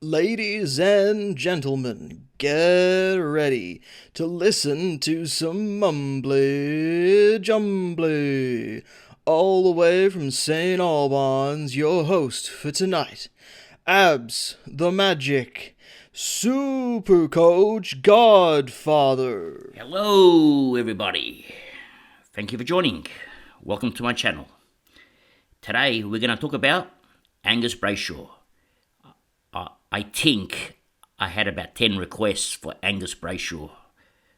Ladies and gentlemen, get ready to listen to some mumbly jumbly. All the way from St. Albans, your host for tonight, Abs the Magic, Super Coach Godfather. Hello, everybody. Thank you for joining. Welcome to my channel. Today, we're going to talk about Angus Brayshaw. I think I had about 10 requests for Angus Brayshaw.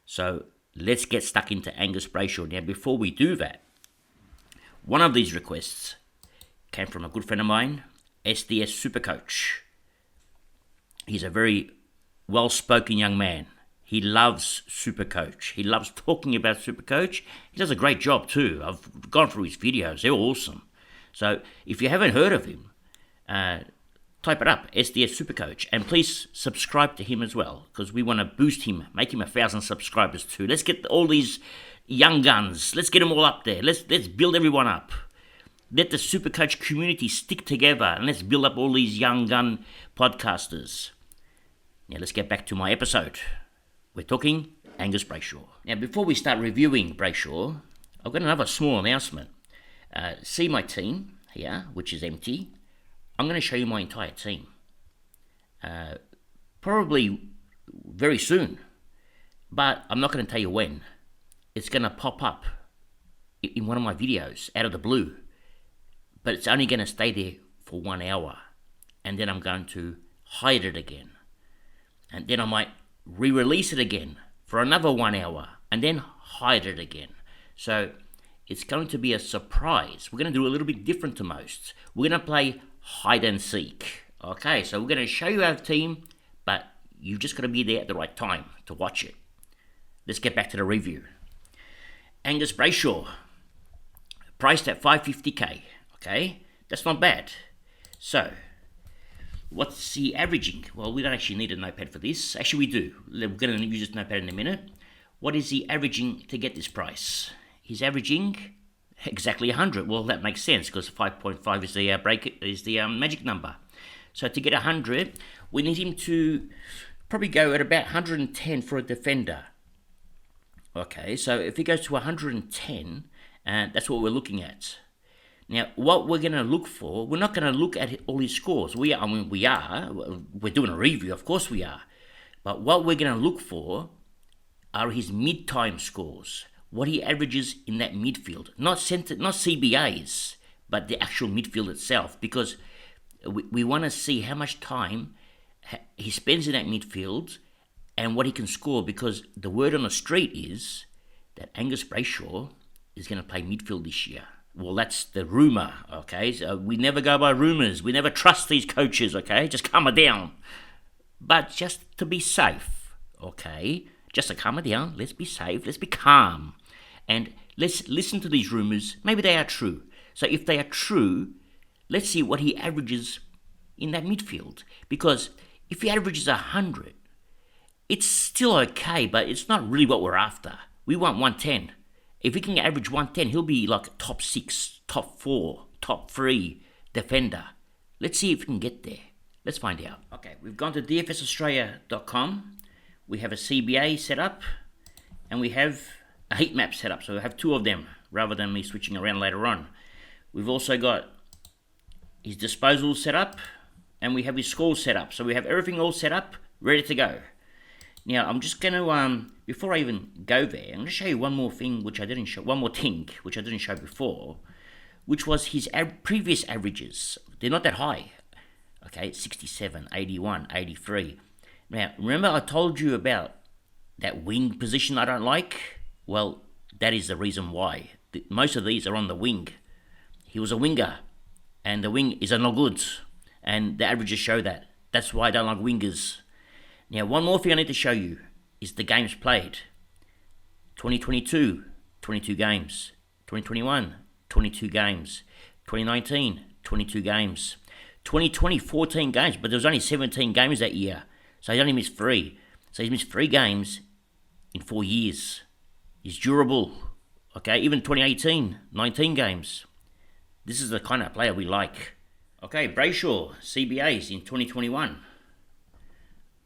So let's get stuck into Angus Brayshaw. Now, before we do that, one of these requests came from a good friend of mine, SDS Supercoach. He's a very well-spoken young man. He loves Supercoach. He loves talking about Supercoach. He does a great job too. I've gone through his videos. They're awesome. So if you haven't heard of him, type it up, SDS Supercoach, and please subscribe to him as well, because we want to boost him, make him 1,000 subscribers too. Let's get all these young guns. Let's get them all up there. Let's build everyone up. Let the Supercoach community stick together, and let's build up all these young gun podcasters. Now let's get back to my episode. We're talking Angus Brayshaw. Now before we start reviewing Brayshaw, I've got another small announcement. See my team here, which is empty. I'm going to show you my entire team. Probably very soon, but I'm not going to tell you when. It's going to pop up in one of my videos out of the blue, but it's only going to stay there for 1 hour, and then I'm going to hide it again, and then I might re-release it again for another 1 hour, and then hide it again. So it's going to be a surprise. We're going to do a little bit different to most. We're going to play hide and seek. Okay, so we're going to show you our team, but you've just got to be there at the right time to watch it. Let's get back to the review. Angus Brayshaw, priced at 550k. Okay, that's not bad. So, what's he averaging? Well, we don't actually need a notepad for this. Actually, we do. We're going to use this notepad in a minute. What is he averaging to get this price? He's averaging exactly 100. Well, that makes sense because 5.5 is the magic number. So to get 100, we need him to probably go at about 110 for a defender. Okay, so if he goes to 110, that's what we're looking at. Now, what we're going to look for, we're not going to look at all his scores. We're doing a review, of course we are. But what we're going to look for are his mid-time scores. What he averages in that midfield, not CBAs, but the actual midfield itself, because we want to see how much time he spends in that midfield and what he can score, because the word on the street is that Angus Brayshaw is going to play midfield this year. Well, that's the rumour, okay? So we never go by rumours. We never trust these coaches, okay? Just calm it down. But just to be safe, okay? Just to calm it down, let's be safe, let's be calm. And let's listen to these rumours. Maybe they are true. So if they are true, let's see what he averages in that midfield. Because if he averages 100, it's still okay, but it's not really what we're after. We want 110. If he can average 110, he'll be like top 6, top 4, top 3 defender. Let's see if we can get there. Let's find out. Okay, we've gone to dfsaustralia.com. We have a CBA set up, and we have a heat map set up, so we have 2 of them rather than me switching around later on. We've also got his disposals set up, and we have his scores set up, so we have everything all set up, ready to go. Now I'm just going to, before I even go there, I'm going to show you one more thing which I didn't show before, which was his previous averages. They're not that high. Okay, 67, 81, 83. Now remember I told you about that wing position I don't like? Well, that is the reason why. Most of these are on the wing. He was a winger, and the wing is no good, and the averages show that. That's why I don't like wingers. Now, one more thing I need to show you is the games played. 2022, 22 games. 2021, 22 games. 2019, 22 games. 2020, 14 games, but there was only 17 games that year, so he only missed 3. So he's missed 3 games in 4 years. He's durable. Okay, even 2018, 19 games. This is the kind of player we like. Okay, Brayshaw, CBAs in 2021.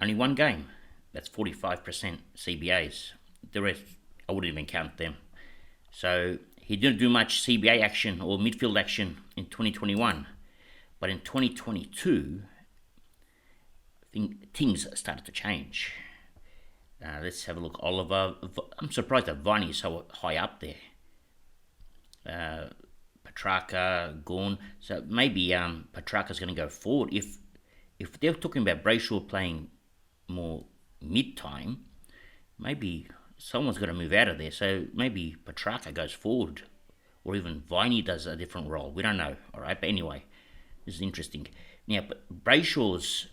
only one game. That's 45% CBAs. The rest, I wouldn't even count them. So he didn't do much CBA action or midfield action in 2021. But in 2022, things started to change. Let's have a look. Oliver. I'm surprised that Viney is so high up there. Petrarca, Gawn. So maybe Petrarca's going to go forward. If they're talking about Brayshaw playing more mid-time, maybe someone's got to move out of there. So maybe Petrarca goes forward, or even Viney does a different role. We don't know. All right, but anyway, this is interesting. Now, but Brayshaw's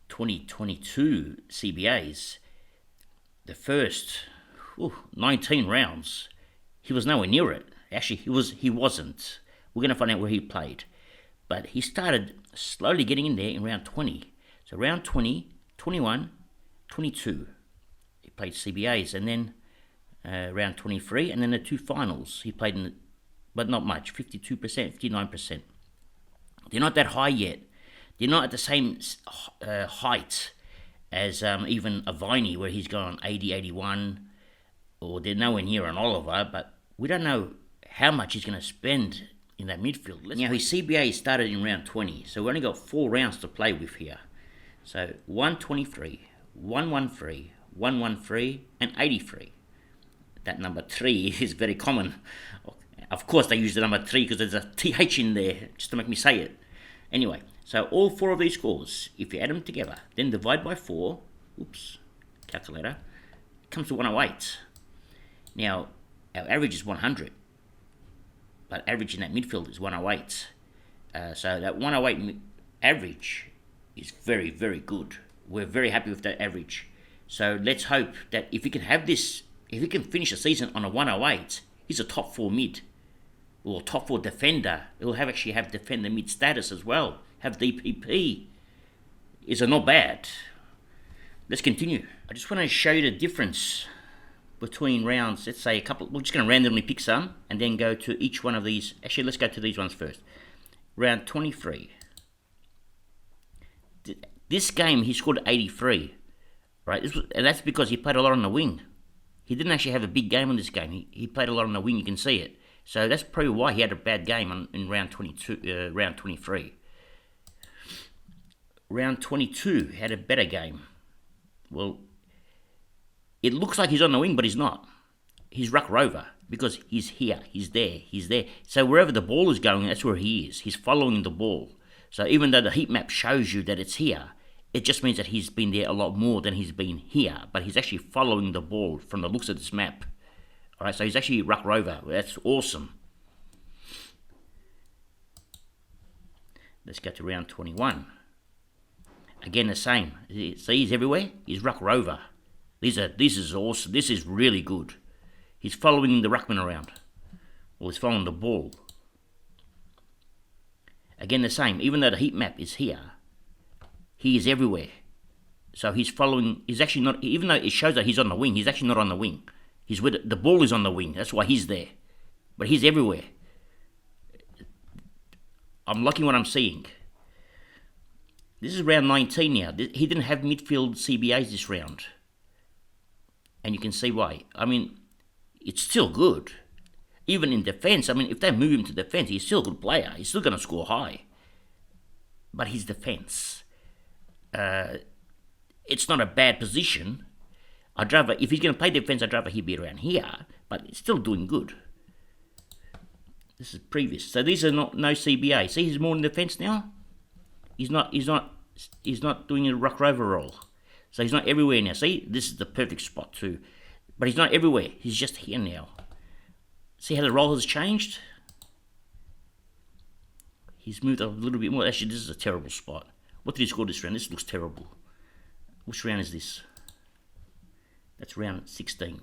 2022 CBAs, the first 19 rounds, he was nowhere near it. Actually, he wasn't. We're going to find out where he played. But he started slowly getting in there in round 20. So round 20, 21, 22, he played CBAs. And then round 23, and then the two finals, he played in, but not much, 52%, 59%. They're not that high yet. They're not at the same height as even a Viney, where he's gone 80, 81, or they're nowhere near an Oliver, but we don't know how much he's going to spend in that midfield. Now, his CBA started in round 20, so we've only got 4 rounds to play with here. So 123, 113, 113, and 83. That number 3 is very common. Of course, they use the number 3 because there's a TH in there, just to make me say it. Anyway, so all 4 of these scores, if you add them together, then divide by 4, calculator, it comes to 108. Now, our average is 100, but average in that midfield is 108. So that 108 average is very, very good. We're very happy with that average. So let's hope that if he can have this, if he can finish the season on a 108, he's a top 4 mid, or top 4 defender. He'll actually have defender mid status as well. Have DPP. Is not bad. Let's continue. I just want to show you the difference between rounds. Let's say a couple. We're just going to randomly pick some and then go to each one of these. Actually, let's go to these ones first. Round 23. This game he scored 83. Right, and that's because he played a lot on the wing. He didn't actually have a big game on this game. He played a lot on the wing. You can see it. So that's probably why he had a bad game in round 22, round 23. Round 22 had a better game. Well, it looks like he's on the wing, but he's not. He's ruck rover because he's here, he's there. So wherever the ball is going, that's where he is. He's following the ball. So even though the heat map shows you that it's here, it just means that he's been there a lot more than he's been here. But he's actually following the ball from the looks of this map. All right, so he's actually ruck rover. That's awesome. Let's go to round 21. Again, the same. See, he's everywhere. He's ruck rover. This is awesome. This is really good. He's following the ruckman around. Or he's following the ball. Again, the same. Even though the heat map is here, he is everywhere. So he's following. He's actually not. Even though it shows that he's on the wing, he's actually not on the wing. He's with the ball is on the wing. That's why he's there. But he's everywhere. I'm liking what I'm seeing. This is round 19 now. He didn't have midfield CBAs this round. And you can see why. I mean, it's still good. Even in defence, I mean, if they move him to defence, he's still a good player. He's still going to score high. But his defence, it's not a bad position. I'd rather, if he's going to play defence, I'd rather he be around here. But he's still doing good. This is previous. So these are no CBA. See, he's more in defence now. He's not doing a ruck rover role. So he's not everywhere now. See, this is the perfect spot too. But he's not everywhere. He's just here now. See how the role has changed? He's moved up a little bit more. Actually, this is a terrible spot. What did he score this round? This looks terrible. Which round is this? That's round 16.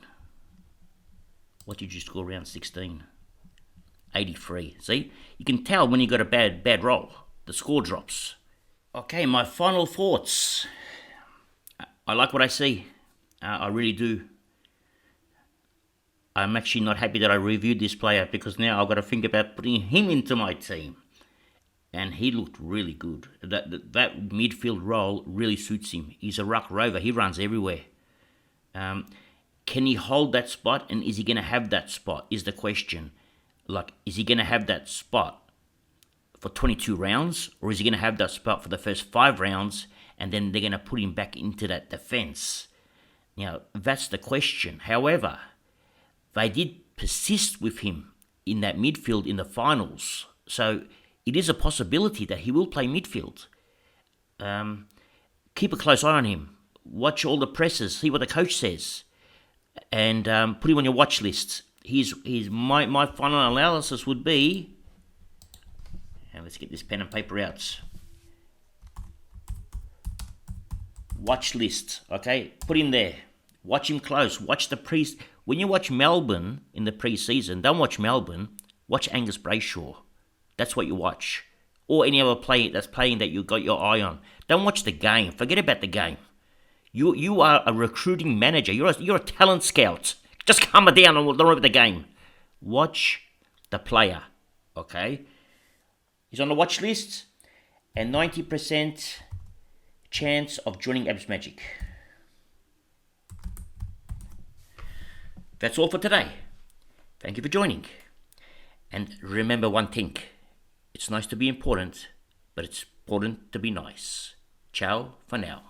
What did you score round 16? 83. See? You can tell when you got a bad roll. The score drops. Okay, my final thoughts. I like what I see. I really do. I'm actually not happy that I reviewed this player because now I've got to think about putting him into my team. and he looked really good. That midfield role really suits him. He's a ruck rover. He runs everywhere. Can he hold that spot, and is he going to have that spot, is the question. Like, is he going to have that spot for 22 rounds, or is he going to have that spot for the first 5 rounds, and then they're going to put him back into that defence? That's the question. However, they did persist with him in that midfield in the finals, so it is a possibility that he will play midfield. Keep a close eye on him. Watch all the presses, see what the coach says, and put him on your watch list. My final analysis would be, and let's get this pen and paper out. Watch list, okay? Put him there. Watch him close. When you watch Melbourne in the pre-season, don't watch Melbourne. Watch Angus Brayshaw. That's what you watch. Or any other player that's playing that you got your eye on. Don't watch the game. Forget about the game. You are a recruiting manager. You're a talent scout. Just calm it down and don't worry about the game. Watch the player, okay? He's on the watch list, and 90% chance of joining Abs Magic. That's all for today. Thank you for joining. And remember one thing. It's nice to be important, but it's important to be nice. Ciao for now.